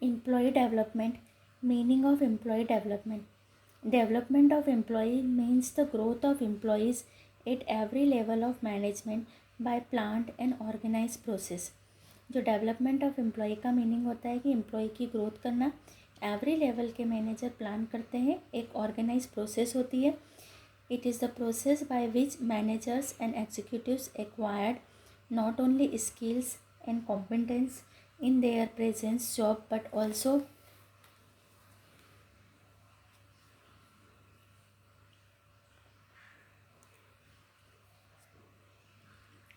Employee development. Meaning of employee development. Development of employee means the growth of employees at every level of management by planned and organized process. जो development of employ का meaning होता है कि employ की growth करना every level के manager plan करते हैं, एक ऑर्गेनाइज प्रोसेस होती है. It is the process by which managers and executives acquired not only skills and competence in their present job but also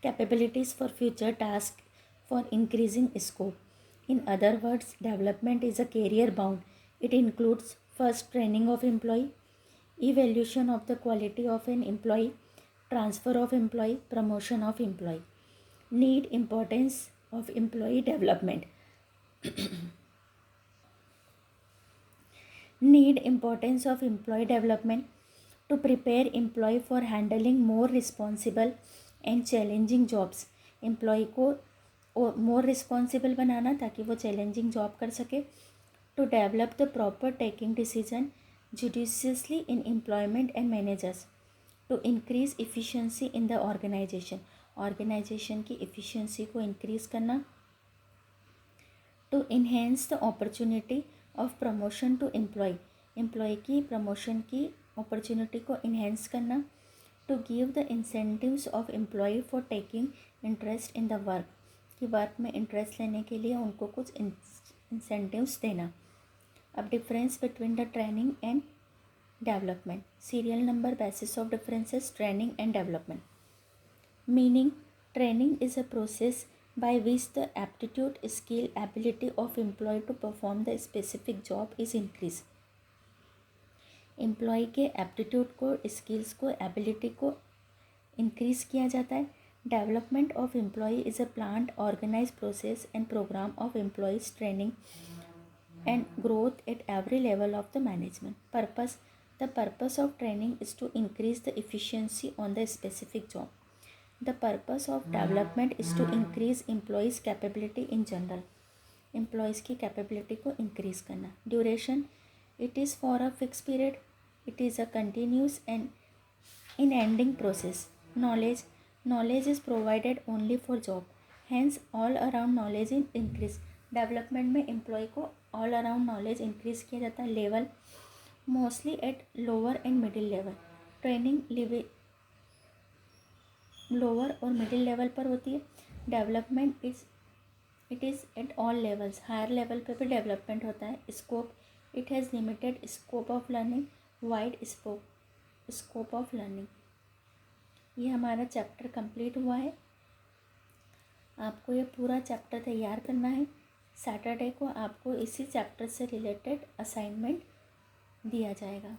capabilities for future tasks for increasing scope. In other words, development is a career bound. It includes first training of employee, evaluation of the quality of an employee, transfer of employee, promotion of employee. Need importance of employee development. Need importance of employee development to prepare employee for handling more responsible and challenging jobs. Employ को more responsible बनाना ताकि वो challenging job कर सके. To develop the proper taking decision judiciously in employment and managers. To increase efficiency in the organization. Organization की efficiency को increase करना. To enhance the opportunity of promotion to employ. Employ की promotion की opportunity को enhance करना. To give the incentives of employ for taking interest in the work. कि work में interest लेने के लिए उनको कुछ इंसेंटिव्स देना. अब difference between the training and development. Serial number basis of differences training and development. Meaning. Training is a process by which the aptitude, skill, ability of employee to perform the specific job is increased. Employ के aptitude को, skills को, ability को increase किया जाता है. Development of employ is a planned organize process and program of employees training and growth at every level of the management. Purpose. The purpose of training is to increase the efficiency on the specific job. The purpose of development is to increase employees' capability in general. Employees की capability को increase करना. Duration. It is for a fixed period. It is a continuous and unending process. Knowledge. Knowledge is provided only for job. Hence, all around knowledge is increase. Development में employee को all around knowledge increase किया जाता है. Level. Mostly at lower and middle level. Training lower और middle level पर होती है. Development it is at all levels. Higher level पे भी डेवलपमेंट होता है. Scope. It has limited scope of learning, wide scope of learning. ये हमारा चैप्टर कंप्लीट हुआ है. आपको ये पूरा चैप्टर तैयार करना है. सैटरडे को आपको इसी चैप्टर से रिलेटेड असाइनमेंट दिया जाएगा.